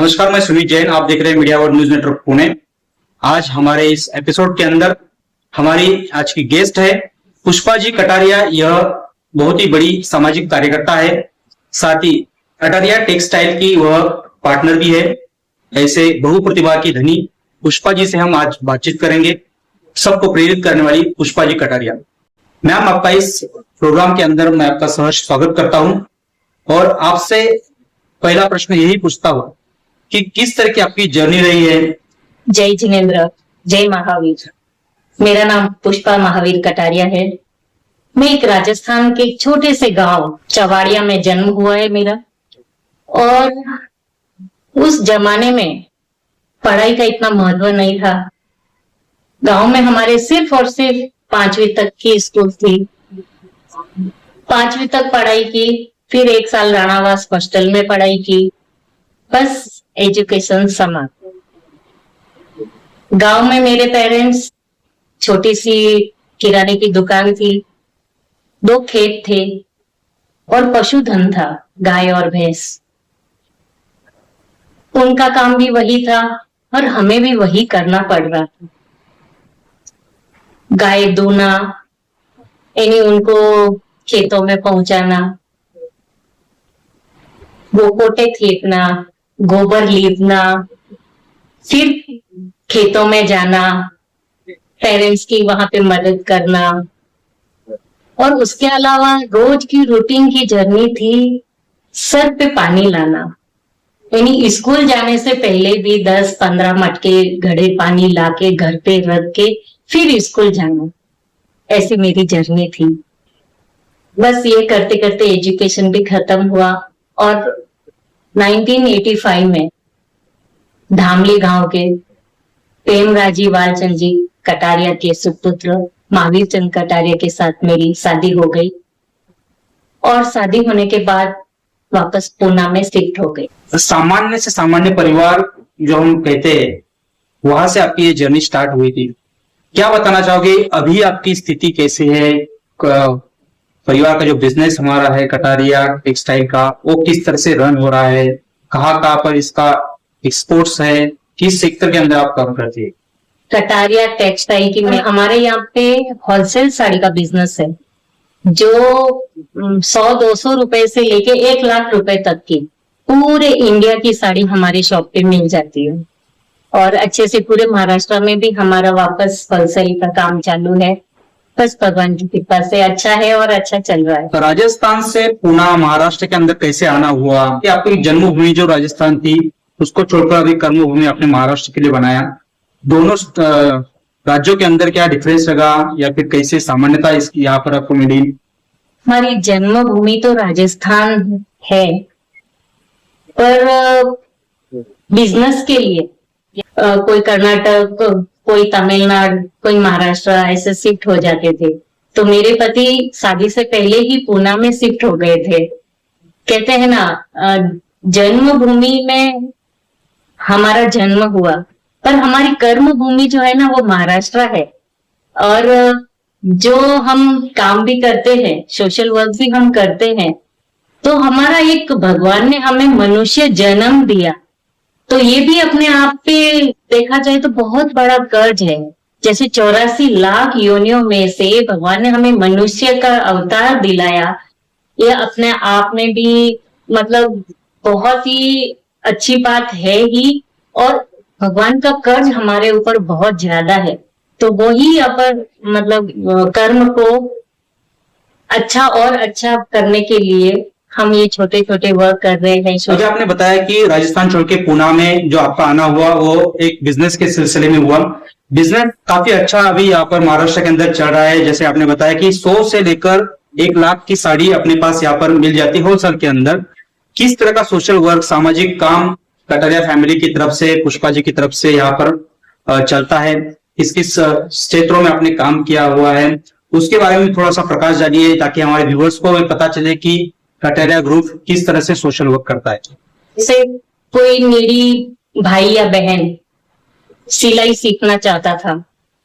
नमस्कार, मैं सुमित जैन। आप देख रहे हैं media world news network Pune. आज हमारे इस एपिसोड के अंदर हमारी आज की गेस्ट है पुष्पा जी कटारिया। यह बहुत ही बड़ी सामाजिक कार्यकर्ता है, साथ ही कटारिया टेक्सटाइल की वह पार्टनर भी है। ऐसे बहुप्रतिभा की धनी पुष्पा जी से हम आज बातचीत करेंगे। सबको प्रेरित करने वाली पुष्पा जी कटारिया मैम, आपका इस प्रोग्राम के अंदर मैं आपका सहर्ष स्वागत करता हूं और आपसे पहला प्रश्न यही पूछता हूं कि किस तरह की आपकी जर्नी रही है। जय जिनेन्द्र, जय महावीर। मेरा नाम पुष्पा महावीर कटारिया है। मैं एक राजस्थान के एक छोटे से गांव चवाड़िया में जन्म हुआ है मेरा। और उस जमाने में पढ़ाई का इतना महत्व नहीं था। गांव में हमारे सिर्फ और सिर्फ 5वीं तक की स्कूल थी। 5वीं तक पढ़ाई की, फिर 1 साल राणावास हॉस्टल में पढ़ाई की, बस एजुकेशन समाप्त। गांव में मेरे पेरेंट्स, छोटी सी किराने की दुकान थी, 2 खेत थे और पशुधन था, गाय और भैंस। उनका काम भी वही था और हमें भी वही करना पड़ रहा था। गाय दूना, यानी उनको खेतों में पहुंचाना, गोकोटे फेंकना, गोबर लीपना, फिर खेतों में जाना, पेरेंट्स की वहां पे मदद करना। और उसके अलावा रोज की रूटीन की जर्नी थी सर पे पानी लाना। यानी स्कूल जाने से पहले भी 10-15 मटके घड़े पानी लाके घर पे रख के फिर स्कूल जाना। ऐसी मेरी जर्नी थी। बस ये करते करते एजुकेशन भी खत्म हुआ और 1985 में धामली गांव के प्रेमराजी वालचंद जी कटारिया के सुपुत्र महावीर चंद कटारिया के साथ मेरी शादी हो गई। और शादी होने के बाद वापस पूना में शिफ्ट हो गई। सामान्य से सामान्य परिवार जो हम कहते हैं, वहां से आपकी ये जर्नी स्टार्ट हुई थी। क्या बताना चाहोगे, अभी आपकी स्थिति कैसी है? परिवार का जो बिजनेस हमारा है कटारिया टेक्सटाइल का, वो किस तरह से रन हो रहा है? कहाँ पर इसका एक्सपोर्ट्स है? किस सेक्टर के अंदर आप काम करती है? कटारिया टेक्सटाइल की में हमारे यहाँ पे होलसेल साड़ी का बिजनेस है, जो 100-200 रुपए से लेके 1 लाख रुपए तक की पूरे इंडिया की साड़ी हमारे शॉप पे मिल जाती है। और अच्छे से पूरे महाराष्ट्र में भी हमारा वापस होलसेल का काम चालू है। बस भगवान की कृपा से अच्छा है और अच्छा चल रहा है। तो राजस्थान से पुणे महाराष्ट्र के अंदर कैसे आना हुआ? कि आपकी जन्मभूमि जो राजस्थान थी उसको छोड़कर अभी कर्मभूमि आपने महाराष्ट्र के लिए बनाया। दोनों राज्यों के अंदर क्या डिफरेंस लगा या फिर कैसे सामान्यता इसकी यहाँ पर आपको मिली? हमारी जन्मभूमि तो राजस्थान है, पर बिजनेस के लिए कोई कर्नाटक, कोई तमिलनाडु, कोई महाराष्ट्र ऐसे शिफ्ट हो जाते थे। तो मेरे पति शादी से पहले ही पूना में शिफ्ट हो गए थे। कहते हैं ना, जन्मभूमि में हमारा जन्म हुआ, पर हमारी कर्म भूमि जो है ना वो महाराष्ट्र है। और जो हम काम भी करते हैं, सोशल वर्क भी हम करते हैं, तो हमारा एक भगवान ने हमें मनुष्य जन्म दिया, तो ये भी अपने आप पे देखा जाए तो बहुत बड़ा कर्ज है। जैसे 84 लाख योनियों में से भगवान ने हमें मनुष्य का अवतार दिलाया, ये अपने आप में भी मतलब बहुत ही अच्छी बात है ही। और भगवान का कर्ज हमारे ऊपर बहुत ज्यादा है, तो वही अपन मतलब कर्म को अच्छा और अच्छा करने के लिए हम ये छोटे छोटे वर्क कर रहे हैं। अभी आपने बताया कि राजस्थान छोड़ के पुणे में जो आपका आना हुआ वो एक बिजनेस के सिलसिले में हुआ। बिजनेस काफी अच्छा अभी यहाँ पर महाराष्ट्र के अंदर चल रहा है। जैसे आपने बताया कि 100 से लेकर 1 लाख की साड़ी अपने पास यहाँ पर मिल जाती है होलसेल के अंदर। किस तरह का सोशल वर्क, सामाजिक काम कटारिया फैमिली की तरफ से, पुष्पा जी की तरफ से यहाँ पर चलता है? किस किस क्षेत्रों में आपने काम किया हुआ है, उसके बारे में थोड़ा सा प्रकाश डालिए ताकि हमारे व्यूअर्स को पता चले कि कटारिया ग्रुप किस तरह से सोशल वर्क करता है। जैसे कोई मेरी भाई या बहन सिलाई सीखना चाहता था,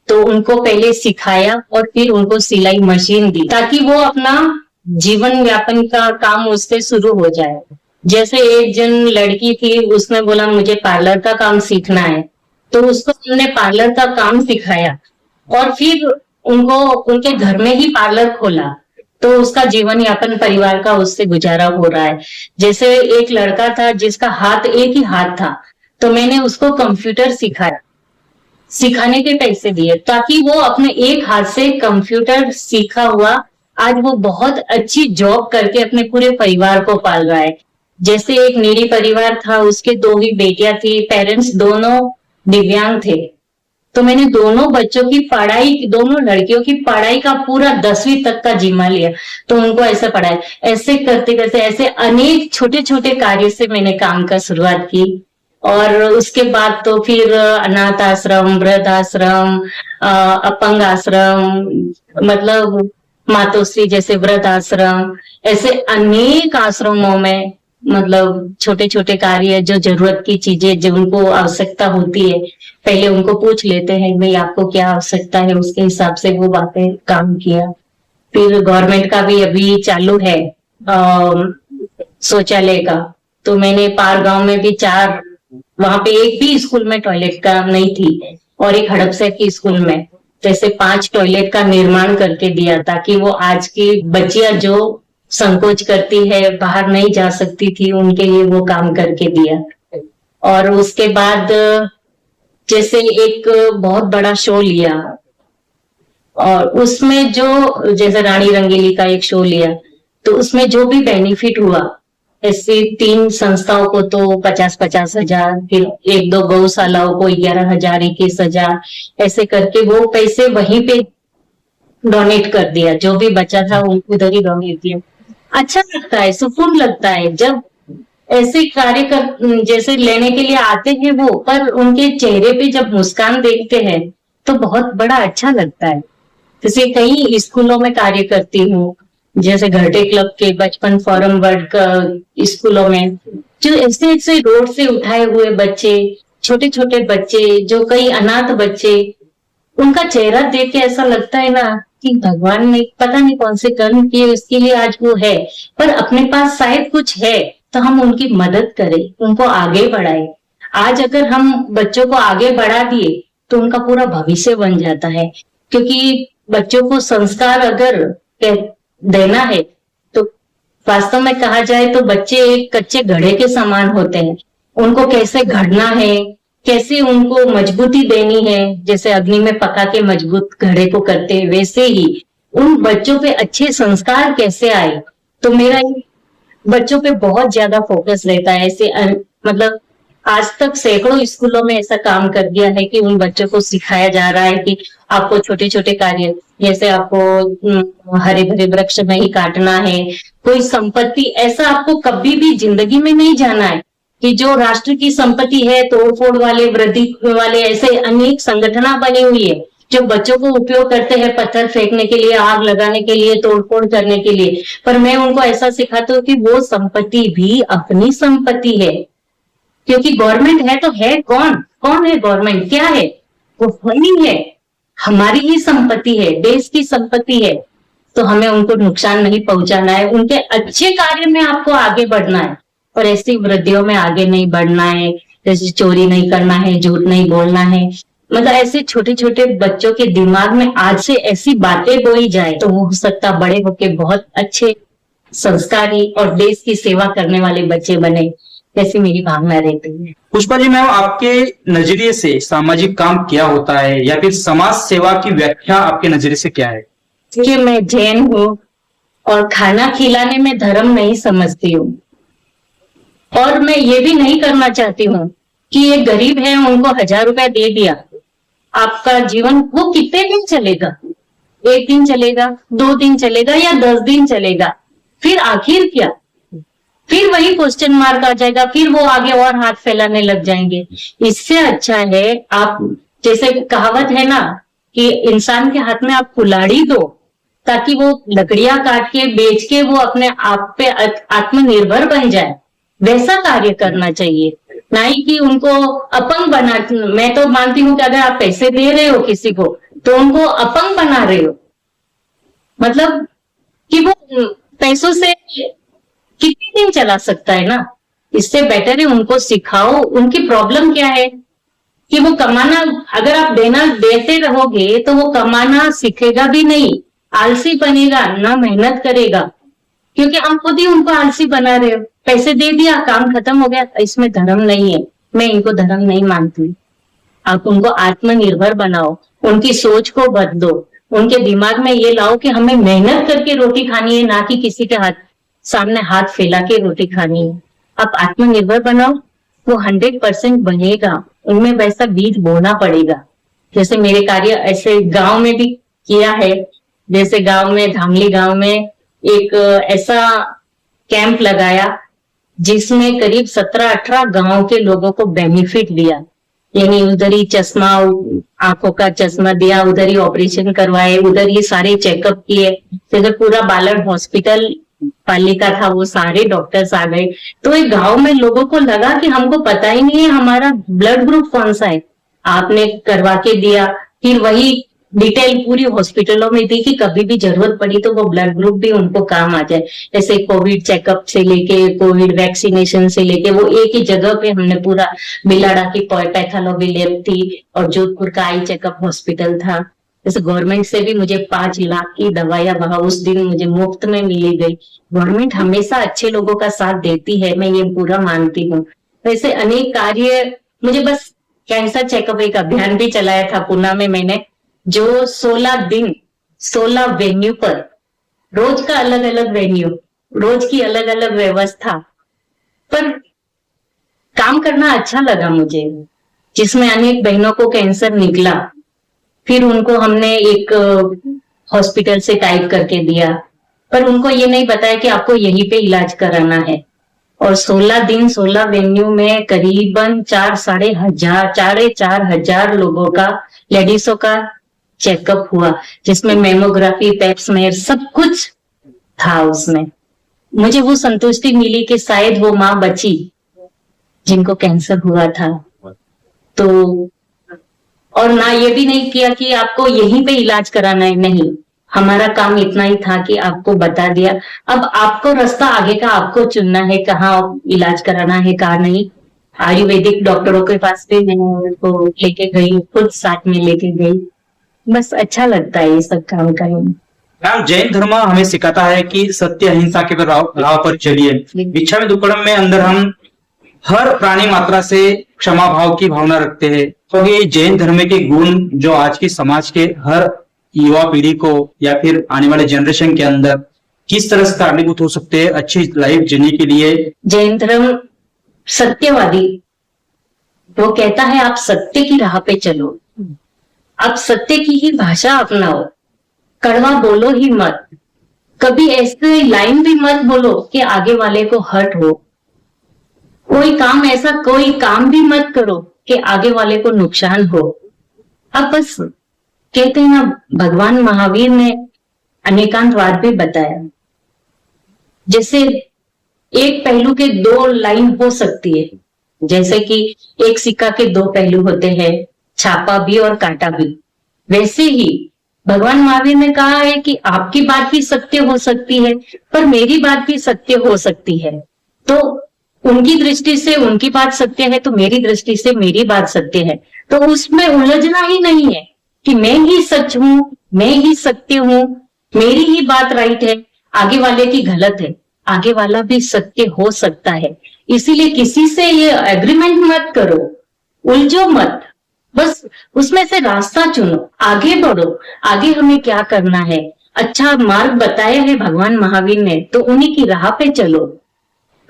तो उनको पहले सिखाया और फिर उनको सिलाई मशीन दी ताकि वो अपना जीवन यापन का काम उससे शुरू हो जाए। जैसे एक जन लड़की थी, उसने बोला मुझे पार्लर का काम सीखना है, तो उसको हमने पार्लर का काम सिखाया और फिर उनको उनके घर में ही पार्लर खोला। तो उसका जीवन यापन परिवार का उससे गुजारा हो रहा है। जैसे एक लड़का था जिसका हाथ एक ही हाथ था, तो मैंने उसको कंप्यूटर सिखाया, सिखाने के पैसे दिए ताकि वो अपने एक हाथ से कंप्यूटर सीखा हुआ आज वो बहुत अच्छी जॉब करके अपने पूरे परिवार को पाल रहा है। जैसे एक नीडी परिवार था, उसके दो ही बेटियां थी, पेरेंट्स दोनों दिव्यांग थे, तो मैंने दोनों बच्चों की पढ़ाई, दोनों लड़कियों की पढ़ाई का पूरा 10वीं तक का जिम्मा लिया। तो उनको ऐसे पढ़ाया, ऐसे करते करते ऐसे अनेक छोटे छोटे कार्य से मैंने काम का शुरुआत की। और उसके बाद तो फिर अनाथ आश्रम, वृद्ध आश्रम, अपंग आश्रम, मतलब मातोश्री जैसे वृद्ध आश्रम, ऐसे अनेक आश्रमों में मतलब छोटे छोटे कार्य, जो जरूरत की चीजें जो उनको आवश्यकता होती है, पहले उनको पूछ लेते हैं भाई आपको क्या आवश्यकता है, उसके हिसाब से वो बातें काम किया। फिर गवर्नमेंट का भी अभी चालू है शौचालय का, तो मैंने पार गांव में भी 4, वहां पे एक भी स्कूल में टॉयलेट का नहीं थी और एक हड़पसर की स्कूल में, जैसे 5 टॉयलेट का निर्माण करके दिया ताकि वो आज की बच्चियां जो संकोच करती है, बाहर नहीं जा सकती थी, उनके लिए वो काम करके दिया। और उसके बाद जैसे एक बहुत बड़ा शो लिया और उसमें जो जैसे रानी रंगीली का एक शो लिया, तो उसमें जो भी बेनिफिट हुआ, ऐसे 3 संस्थाओं को तो 50-50 हजार, फिर 1-2 गौशालाओं को 11,000, 21,000, ऐसे करके वो पैसे वहीं पे डोनेट कर दिया। जो भी बचा था वो उधर ही डोनेट दिया। अच्छा लगता है, सुकून लगता है जब ऐसे कार्य कर जैसे लेने के लिए आते हैं वो, पर उनके चेहरे पे जब मुस्कान देखते हैं तो बहुत बड़ा अच्छा लगता है। जैसे कई स्कूलों में कार्य करती हूँ, जैसे घरटे क्लब के, बचपन फोरम वर्ल्ड का स्कूलों में, जो ऐसे ऐसे रोड से उठाए हुए बच्चे, छोटे छोटे बच्चे, जो कई अनाथ बच्चे, उनका चेहरा देख के ऐसा लगता है ना कि भगवान ने पता नहीं कौन से कर्म किए, उसके लिए आज वो है, पर अपने पास शायद कुछ है तो हम उनकी मदद करें, उनको आगे बढ़ाए। आज अगर हम बच्चों को आगे बढ़ा दिए तो उनका पूरा भविष्य बन जाता है, क्योंकि बच्चों को संस्कार अगर देना है तो वास्तव में कहा जाए तो बच्चे एक कच्चे घड़े के समान होते हैं। उनको कैसे घड़ना है, कैसे उनको मजबूती देनी है, जैसे अग्नि में पका के मजबूत घड़े को करते हैं, वैसे ही उन बच्चों पे अच्छे संस्कार कैसे आए। तो मेरा बच्चों पे बहुत ज्यादा फोकस रहता है। ऐसे मतलब आज तक सैकड़ों स्कूलों में ऐसा काम कर दिया है कि उन बच्चों को सिखाया जा रहा है कि आपको छोटे छोटे कार्य, जैसे आपको हरे भरे वृक्ष नहीं काटना है, कोई संपत्ति ऐसा आपको कभी भी जिंदगी में नहीं जाना है कि जो राष्ट्र की संपत्ति है, तोड़फोड़ वाले, वृद्धि वाले, ऐसे अनेक संगठना बनी हुई है जो बच्चों को उपयोग करते हैं पत्थर फेंकने के लिए, आग लगाने के लिए, तोड़फोड़ करने के लिए। पर मैं उनको ऐसा सिखाती हूँ कि वो संपत्ति भी अपनी संपत्ति है, क्योंकि गवर्नमेंट है तो है कौन, कौन है गवर्नमेंट, क्या है, वो वही है, हमारी ही संपत्ति है, देश की संपत्ति है। तो हमें उनको नुकसान नहीं पहुंचाना है, उनके अच्छे कार्य में आपको आगे बढ़ना है और ऐसी वृद्धियों में आगे नहीं बढ़ना है, जैसे चोरी नहीं करना है, झूठ नहीं बोलना है। मतलब ऐसे छोटे छोटे बच्चों के दिमाग में आज से ऐसी बातें बोई जाए तो वो हो सकता बड़े होके बहुत अच्छे संस्कारी और देश की सेवा करने वाले बच्चे बने, ऐसी मेरी भावना रहती है। पुष्पा जी मैम, आपके नजरिए से सामाजिक काम क्या होता है, या फिर समाज सेवा की व्याख्या आपके नजरिए से क्या है? कि मैं जैन हूँ और खाना खिलाने में धर्म नहीं समझती हूँ, और मैं ये भी नहीं करना चाहती हूँ कि ये गरीब है उनको 1,000 रुपया दे दिया, आपका जीवन वो कितने दिन चलेगा, 1 दिन चलेगा, 2 दिन चलेगा या 10 दिन चलेगा, फिर आखिर क्या, फिर वही क्वेश्चन मार्क आ जाएगा, फिर वो आगे और हाथ फैलाने लग जाएंगे। इससे अच्छा है आप, जैसे कहावत है ना कि इंसान के हाथ में आप कुल्हाड़ी दो ताकि वो लकड़ियां काट के बेच के वो अपने आप पे आत्मनिर्भर बन जाए, वैसा कार्य करना चाहिए, ना ही कि उनको अपंग बना। मैं तो मानती हूँ कि अगर आप पैसे दे रहे हो किसी को तो उनको अपंग बना रहे हो, मतलब कि वो पैसों से कितने दिन चला सकता है ना। इससे बेटर है उनको सिखाओ उनकी प्रॉब्लम क्या है, कि वो कमाना अगर आप देते रहोगे तो वो कमाना सीखेगा भी नहीं, आलसी बनेगा, ना मेहनत करेगा, क्योंकि हम खुद ही उनको आलसी बना रहे हो। पैसे दे दिया, काम खत्म हो गया, इसमें धर्म नहीं है, मैं इनको धर्म नहीं मानती। आप उनको आत्मनिर्भर बनाओ, उनकी सोच को बदलो, उनके दिमाग में ये लाओ कि हमें मेहनत करके रोटी खानी है, ना कि किसी के सामने हाथ फैला के रोटी खानी है। आप आत्मनिर्भर बनाओ, वो 100% बनेगा। उनमें वैसा बीज बोना पड़ेगा। जैसे मेरे कार्य ऐसे गांव में भी किया है, जैसे गांव में धामली गांव में एक ऐसा कैंप लगाया जिसमें करीब 17-18 गांव के लोगों को बेनिफिट दिया। यानी उधर ही चश्मा, आंखों का चश्मा दिया, उधर ही ऑपरेशन करवाए, उधर ही सारे चेकअप किए। जैसे पूरा बालर हॉस्पिटल पालिका था, वो सारे डॉक्टर्स आ गए। तो एक गांव में लोगों को लगा कि हमको पता ही नहीं है हमारा ब्लड ग्रुप कौन सा है, आपने करवा के दिया। फिर वही डिटेल पूरी हॉस्पिटलों में दी कि कभी भी जरूरत पड़ी तो वो ब्लड ग्रुप भी उनको काम आ जाए। जैसे कोविड चेकअप से लेके कोविड वैक्सीनेशन से लेके वो एक ही जगह पे हमने पूरा, बिलाड़ा की पैथोलॉजी लैब थी और जोधपुर का आई चेकअप हॉस्पिटल था। जैसे गवर्नमेंट से भी मुझे 5 लाख की दवाइयां वहां उस दिन मुझे मुफ्त में मिली गई। गवर्नमेंट हमेशा अच्छे लोगों का साथ देती है, मैं ये पूरा मानती हूँ। वैसे अनेक कार्य, मुझे बस कैंसर चेकअप एक अभियान भी चलाया था पूना में मैंने, जो 16 दिन 16 वेन्यू पर, रोज का अलग अलग वेन्यू, रोज की अलग अलग व्यवस्था पर काम करना अच्छा लगा मुझे, जिसमें अनेक बहनों को कैंसर निकला। फिर उनको हमने एक हॉस्पिटल से टाइप करके दिया, पर उनको ये नहीं बताया कि आपको यहीं पे इलाज कराना है। और 16 दिन 16 वेन्यू में करीबन 4,500 लोगों का, लेडीजों का चेकअप हुआ, जिसमें मेमोग्राफी, पेप्समेयर सब कुछ था उसमें। मुझे वो संतुष्टि मिली कि शायद वो माँ बची जिनको कैंसर हुआ था। तो और ना ये भी नहीं किया कि आपको यहीं पे इलाज कराना है, नहीं, हमारा काम इतना ही था कि आपको बता दिया। अब आपको रास्ता आगे का आपको चुनना है, कहाँ इलाज कराना है, कहाँ नहीं। आयुर्वेदिक डॉक्टरों के पास भी मैं उनको लेके गई, खुद साथ में लेके गई। बस अच्छा लगता है ये सब काम करने। मैम, जैन धर्म हमें सिखाता है कि सत्य अहिंसा के राह पर चलिए। भिक्षा में दुक्कड़म में अंदर हम हर प्राणी मात्रा से क्षमा भाव की भावना रखते हैं। तो ये जैन धर्म के गुण जो आज की समाज के हर युवा पीढ़ी को या फिर आने वाले जनरेशन के अंदर किस तरह से कारणीभूत हो सकते हैं अच्छी लाइफ जीने के लिए? जैन धर्म सत्यवादी, वो कहता है आप सत्य की राह पे चलो, आप सत्य की ही भाषा अपनाओ, कड़वा बोलो ही मत, कभी ऐसे लाइन भी मत बोलो कि आगे वाले को हर्ट हो। कोई काम भी मत करो कि आगे वाले को नुकसान हो। अब बस कहते हैं ना, भगवान महावीर ने अनेकांतवाद भी बताया। जैसे एक पहलू के 2 लाइन हो सकती है, जैसे कि एक सिक्का के 2 पहलू होते हैं, छापा भी और कांटा भी। वैसे ही भगवान महावीर ने कहा है कि आपकी बात भी सत्य हो सकती है, पर मेरी बात भी सत्य हो सकती है। तो उनकी दृष्टि से उनकी बात सत्य है, तो मेरी दृष्टि से मेरी बात सत्य है। तो उसमें उलझना ही नहीं है कि मैं ही सच हूं, मैं ही सत्य हूं, मेरी ही बात राइट है, आगे वाले की गलत है। आगे वाला भी सत्य हो सकता है। इसीलिए किसी से ये एग्रीमेंट मत करो, उलझो मत, बस उसमें से रास्ता चुनो, आगे बढ़ो। आगे हमें क्या करना है, अच्छा मार्ग बताया है भगवान महावीर ने, तो उन्हीं की राह पे चलो।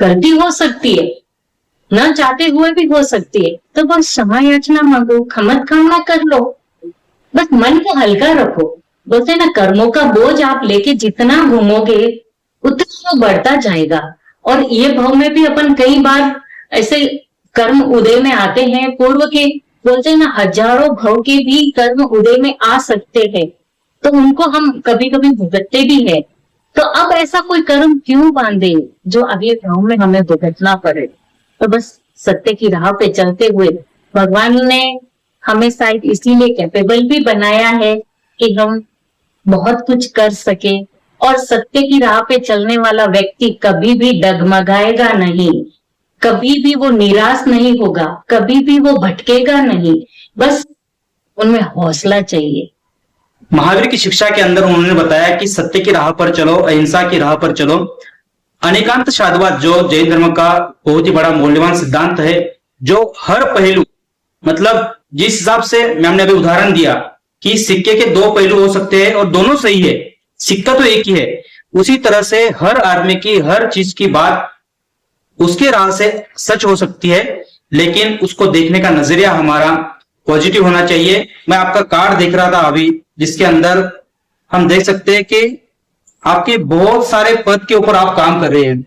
गलती हो सकती है, न चाहते हुए भी हो सकती है, तो बस क्षमा याचना मांगो, खमत खाना कर लो, बस मन को हल्का रखो। बोलते ना, कर्मों का बोझ आप लेके जितना घूमोगे उतना वो बढ़ता जाएगा। और ये भाव में भी अपन कई बार ऐसे कर्म उदय में आते हैं, पूर्व के बोलते हैं ना, हजारों भव के भी कर्म उदय में आ सकते हैं, तो उनको हम कभी कभी भुगतते भी है। तो अब ऐसा कोई कर्म क्यों बांधे जो अगले भाव में हमें भुगतना पड़े। तो बस सत्य की राह पे चलते हुए भगवान ने हमें शायद इसीलिए कैपेबल भी बनाया है कि हम बहुत कुछ कर सके। और सत्य की राह पे चलने वाला व्यक्ति कभी भी डगमगाएगा नहीं, कभी भी वो निराश नहीं होगा, कभी भी वो भटकेगा नहीं, बस उनमें हौसला चाहिए। महावीर की शिक्षा के अंदर उन्होंने बताया कि सत्य की राह पर चलो, अहिंसा की राह पर चलो। अनेकांत साधुवाद जो जैन धर्म का बहुत ही बड़ा मूल्यवान सिद्धांत है, जो हर पहलू, मतलब जिस हिसाब से मैम ने अभी उदाहरण दिया कि सिक्के के दो पहलू हो सकते हैं और दोनों सही है, सिक्का तो एक ही है, उसी तरह से हर आदमी की हर चीज की बात उसके राह से सच हो सकती है, लेकिन उसको देखने का नजरिया हमारा पॉजिटिव होना चाहिए। मैं आपका कार्ड देख रहा था अभी, जिसके अंदर हम देख सकते हैं कि आपके बहुत सारे पद के ऊपर आप काम कर रहे हैं।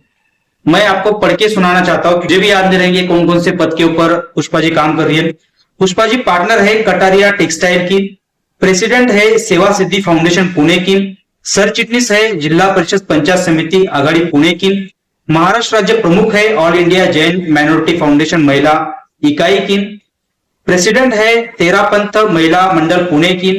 मैं आपको पढ़ के सुनाना चाहता हूं, मुझे भी याद नहीं रहेंगे कौन कौन से पद के ऊपर पुष्पा जी काम कर रही है। पुष्पा जी पार्टनर है कटारिया टेक्सटाइल की, प्रेसिडेंट है सेवा सिद्धि फाउंडेशन पुणे की, सर चिटनीस है जिला परिषद पंचायत समिति आघाड़ी पुणे की, महाराष्ट्र राज्य प्रमुख है all India Jain minority foundation महिला इकाई की, प्रेसिडेंट है तेरापंथ महिला मंडल पुणे की,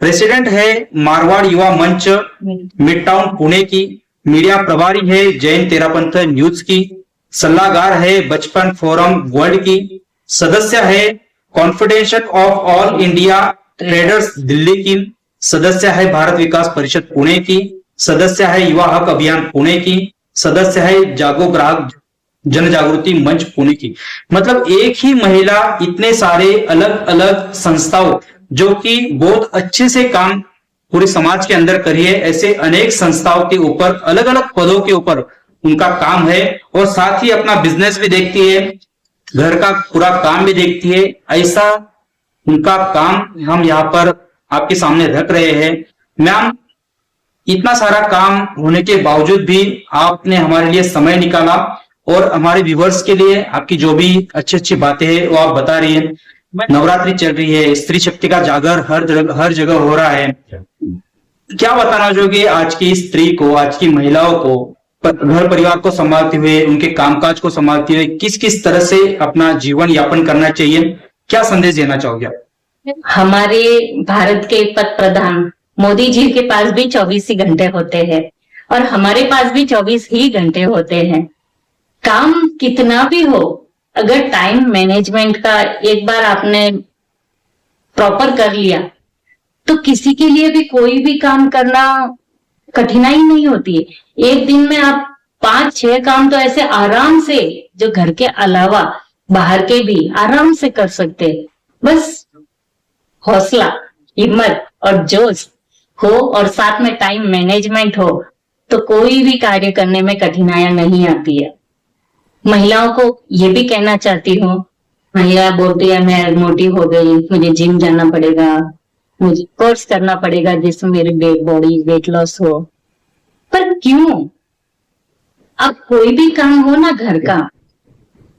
प्रेसिडेंट है मारवाड़ युवा मंच मिड टाउन पुणे की, मीडिया प्रभारी है जैन तेरापंथ न्यूज की, सलाहकार है बचपन फोरम वर्ल्ड की, सदस्य है confederation of all India traders Delhi की, सदस्य है भारत विकास परिषद पुणे की, सदस्य है युवा हक अभियान पुणे की, सदस्य है जागो ग्राहक जन जागृति मंच पुणे की। मतलब एक ही महिला इतने सारे अलग अलग संस्थाओं जो कि बहुत अच्छे से काम पूरे समाज के अंदर करी है, ऐसे अनेक संस्थाओं के ऊपर अलग अलग पदों के ऊपर उनका काम है, और साथ ही अपना बिजनेस भी देखती है, घर का पूरा काम भी देखती है। ऐसा उनका काम हम यहाँ पर आपके सामने रख रहे हैं। मैम, इतना सारा काम होने के बावजूद भी आपने हमारे लिए समय निकाला और हमारे व्यूवर्स के लिए आपकी जो भी अच्छी अच्छी बातें हैं वो आप बता रही हैं। नवरात्रि चल रही है, स्त्री शक्ति का जागर हर जगह हो रहा है। क्या बताना चाहोगे आज की स्त्री को, आज की महिलाओं को, घर परिवार को संभालते हुए, उनके कामकाज को संभालते हुए किस किस तरह से अपना जीवन यापन करना चाहिए, क्या संदेश देना चाहोगे आप? हमारे भारत के पद प्रधान मोदी जी के पास भी 24 ही घंटे होते हैं और हमारे पास भी 24 ही घंटे होते हैं। काम कितना भी हो, अगर टाइम मैनेजमेंट का एक बार आपने प्रॉपर कर लिया तो किसी के लिए भी कोई भी काम करना कठिनाई नहीं होती है। एक दिन में आप 5-6 काम तो ऐसे आराम से, जो घर के अलावा बाहर के भी आराम से कर सकते हैं। बस हौसला, हिम्मत और जोश हो और साथ में टाइम मैनेजमेंट हो तो कोई भी कार्य करने में कठिनाइयां नहीं आती है। महिलाओं को ये भी कहना चाहती हूँ, महिला बोलती है मैं मोटी हो गई, मुझे जिम जाना पड़ेगा, मुझे कोर्स करना पड़ेगा जिसमें मेरी बॉडी वेट लॉस हो। पर क्यों? अब कोई भी काम हो ना घर का,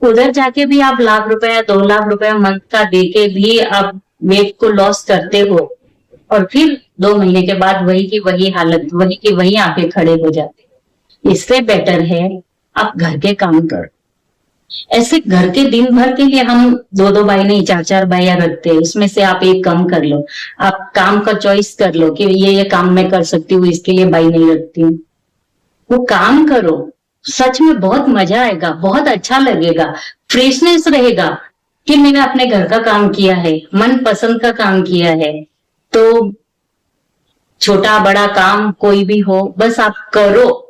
उधर जाके भी आप लाख रुपया 2 लाख रुपया मंथ का देके भी आप वेट को लॉस करते हो और फिर 2 महीने के बाद वही की वही हालत, वही की वही आंखें खड़े हो जाते। इससे बेटर है आप घर के काम करो। ऐसे घर के दिन भर के लिए हम 2-2 बाई नहीं 4-4 बाइयां रखते हैं, उसमें से आप एक कम कर लो। आप काम का चॉइस कर लो कि ये काम मैं कर सकती हूँ, इसके लिए बाई नहीं रखती हूँ। वो काम करो, सच में बहुत मजा आएगा, बहुत अच्छा लगेगा, फ्रेशनेस रहेगा कि मैंने अपने घर का काम किया है, मन पसंद का काम किया है। तो छोटा बड़ा काम कोई भी हो, बस आप करो।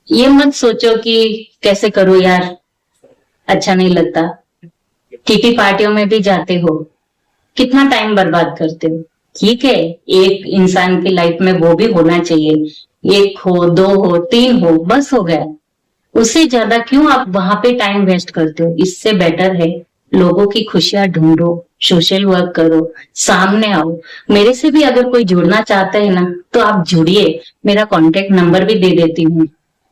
ये मत सोचो कि कैसे करूं यार, अच्छा नहीं लगता। किटी पार्टियों में भी जाते हो, कितना टाइम बर्बाद करते हो। ठीक है, एक इंसान की लाइफ में वो भी होना चाहिए, 1 हो 2 हो 3 हो, बस हो गया। उससे ज्यादा क्यों आप वहां पे टाइम वेस्ट करते हो? इससे बेटर है लोगों की खुशियां ढूंढो, सोशल वर्क करो, सामने आओ। मेरे से भी अगर कोई जुड़ना चाहता है ना तो आप जुड़िए, मेरा कांटेक्ट नंबर भी दे देती हूँ।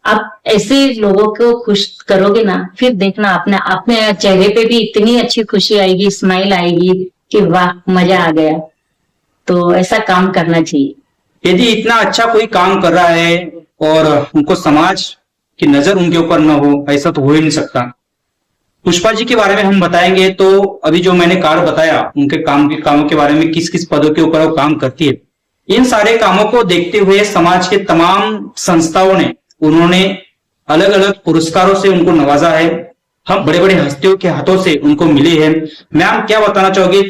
आप ऐसे लोगों को खुश करोगे ना, फिर देखना अपने चेहरे पे भी इतनी अच्छी खुशी आएगी, स्माइल आएगी कि वाह मजा आ गया। तो ऐसा काम करना चाहिए। यदि इतना अच्छा कोई काम कर रहा है और उनको समाज की नजर उनके ऊपर न हो, ऐसा तो हो ही नहीं सकता। पुष्पा जी के बारे में हम बताएंगे तो अभी जो मैंने कार्ड बताया उनके कामों के बारे में, किस किस पदों के ऊपर वो काम करती है, इन सारे कामों को देखते हुए समाज के तमाम संस्थाओं ने उन्होंने अलग अलग पुरस्कारों से उनको नवाजा है, हम बड़े बड़े हस्तियों के हाथों से उनको मिले हैं। मैम क्या बताना चाहोगे,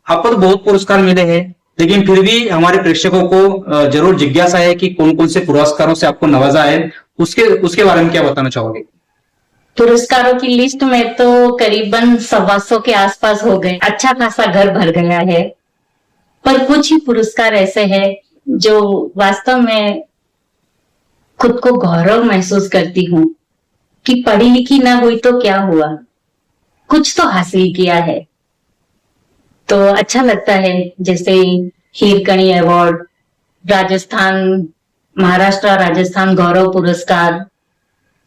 आपको तो बहुत पुरस्कार मिले हैं, लेकिन फिर भी हमारे प्रेक्षकों को जरूर जिज्ञासा है कि कौन कौन से पुरस्कारों से आपको नवाजा है, उसके उसके बारे में क्या बताना चाहोगे? पुरस्कारों की लिस्ट में तो करीबन 125 के आसपास हो गए, अच्छा खासा घर भर गया है। पर कुछ ही पुरस्कार ऐसे हैं जो वास्तव में खुद को गौरव महसूस करती हूँ कि पढ़ी लिखी ना हुई तो क्या हुआ, कुछ तो हासिल किया है, तो अच्छा लगता है। जैसे हीरकणी अवार्ड, राजस्थान महाराष्ट्र राजस्थान गौरव पुरस्कार,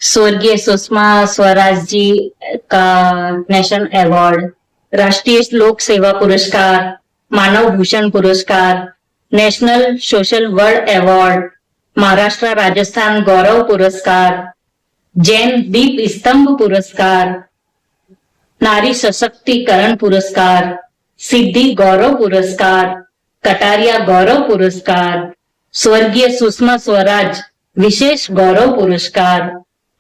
स्वर्गीय सुषमा स्वराज जी का नेशनल अवार्ड, राष्ट्रीय लोक सेवा पुरस्कार, मानव भूषण पुरस्कार, national social world award, Maharashtra Rajasthan गौरव पुरस्कार, जैन दीप स्तंभ पुरस्कार, नारी सशक्तिकरण पुरस्कार, सिद्धि गौरव पुरस्कार, कटारिया गौरव पुरस्कार, स्वर्गीय सुषमा स्वराज विशेष गौरव पुरस्कार,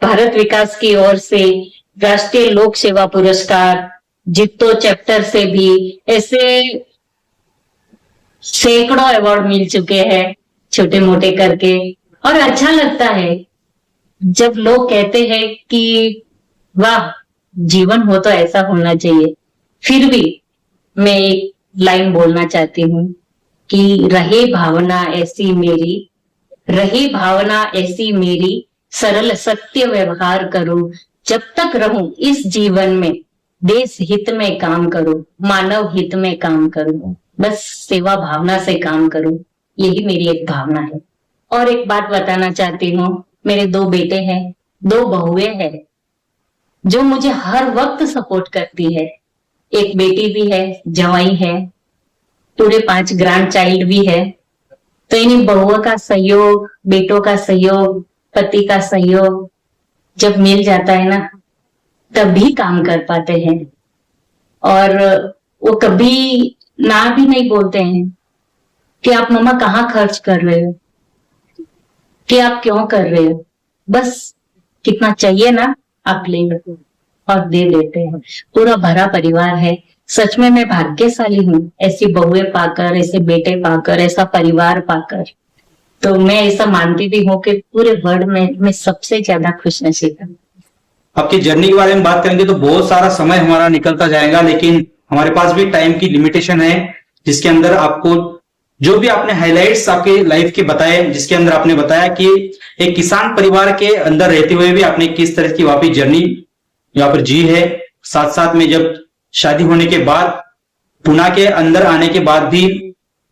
भारत विकास की ओर से राष्ट्रीय लोक सेवा पुरस्कार, जित्तो चैप्टर से भी ऐसे सैकड़ों अवार्ड मिल चुके हैं छोटे मोटे करके। और अच्छा लगता है जब लोग कहते हैं कि वाह जीवन हो तो ऐसा होना चाहिए। फिर भी मैं एक लाइन बोलना चाहती हूँ कि रहे भावना ऐसी मेरी, रहे भावना ऐसी मेरी, सरल सत्य व्यवहार करूं, जब तक रहूं इस जीवन में देश हित में काम करूं, मानव हित में काम करूं, बस सेवा भावना से काम करूं, यही मेरी एक भावना है। और एक बात बताना चाहती हूँ, मेरे 2 बेटे हैं, 2 बहुएं हैं जो मुझे हर वक्त सपोर्ट करती है। एक बेटी भी है, जवाई है, पूरे 5 ग्रैंड चाइल्ड भी है। तो इन्हीं बहुओं का सहयोग, बेटों का सहयोग, पति का सहयोग जब मिल जाता है ना, तभी काम कर पाते हैं। और वो कभी ना भी नहीं बोलते हैं कि आप मम्मा कहाँ खर्च कर रहे हो, कि आप क्यों कर रहे हो, बस कितना चाहिए ना आप ले लो और दे देते हैं। पूरा भरा परिवार है। सच में मैं भाग्यशाली हूँ ऐसी बहुएं पाकर, ऐसे बेटे पाकर, ऐसा परिवार पाकर। तो मैं ऐसा मानती भी हूँ कि पूरे वर्ल्ड में मैं सबसे ज्यादा खुशनसीब हूँ। आपकी जर्नी के बारे में बात करेंगे तो बहुत सारा समय हमारा निकलता जाएगा, लेकिन हमारे पास भी टाइम की लिमिटेशन है, जिसके अंदर आपको जो भी आपने हाइलाइट्स आपके लाइफ के बताए, जिसके अंदर आपने बताया कि एक किसान परिवार के अंदर रहते हुए भी आपने किस तरह की वापस जर्नी यहाँ पर जी है। साथ साथ में जब शादी होने के बाद पुणे के अंदर आने के बाद भी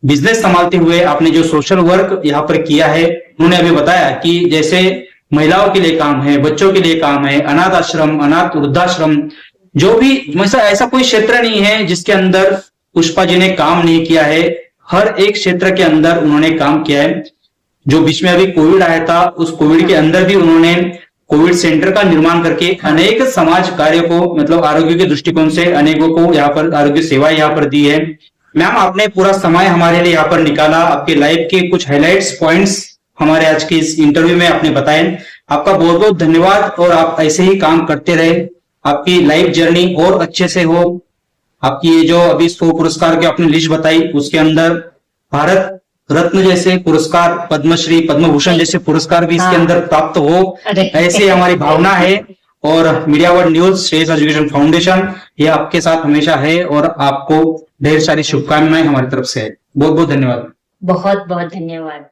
बिजनेस संभालते हुए आपने जो सोशल वर्क यहाँ पर किया है, उन्होंने अभी बताया कि जैसे महिलाओं के लिए काम है, बच्चों के लिए काम है, अनाथ आश्रम, अनाथ वृद्धाश्रम, जो भी ऐसा कोई क्षेत्र नहीं है जिसके अंदर पुष्पा जी ने काम नहीं किया है। हर एक क्षेत्र के अंदर उन्होंने काम किया है। जो बीच में अभी कोविड आया था, उस कोविड के अंदर भी उन्होंने कोविड सेंटर का निर्माण करके अनेक समाज कार्य को, मतलब आरोग्य के दृष्टिकोण से अनेकों को यहाँ पर आरोग्य सेवा यहाँ पर दी है। मैम आपने पूरा समय हमारे लिए यहाँ पर निकाला, आपके लाइफ के कुछ हाइलाइट्स पॉइंट्स हमारे आज के इस इंटरव्यू में आपने बताए। आपका बहुत बहुत धन्यवाद और आप ऐसे ही काम करते रहे, आपकी लाइफ जर्नी और अच्छे से हो। आपकी ये जो अभी 100 पुरस्कार की आपने लिस्ट बताई, उसके अंदर भारत रत्न जैसे पुरस्कार, पद्मश्री, पद्म भूषण जैसे पुरस्कार भी इसके अंदर प्राप्त हो, ऐसी हमारी भावना है। और media world news, Shreyas education foundation ये आपके साथ हमेशा है और आपको ढेर सारी शुभकामनाएं हमारी तरफ से है। बहुत बहुत धन्यवाद। बहुत बहुत धन्यवाद।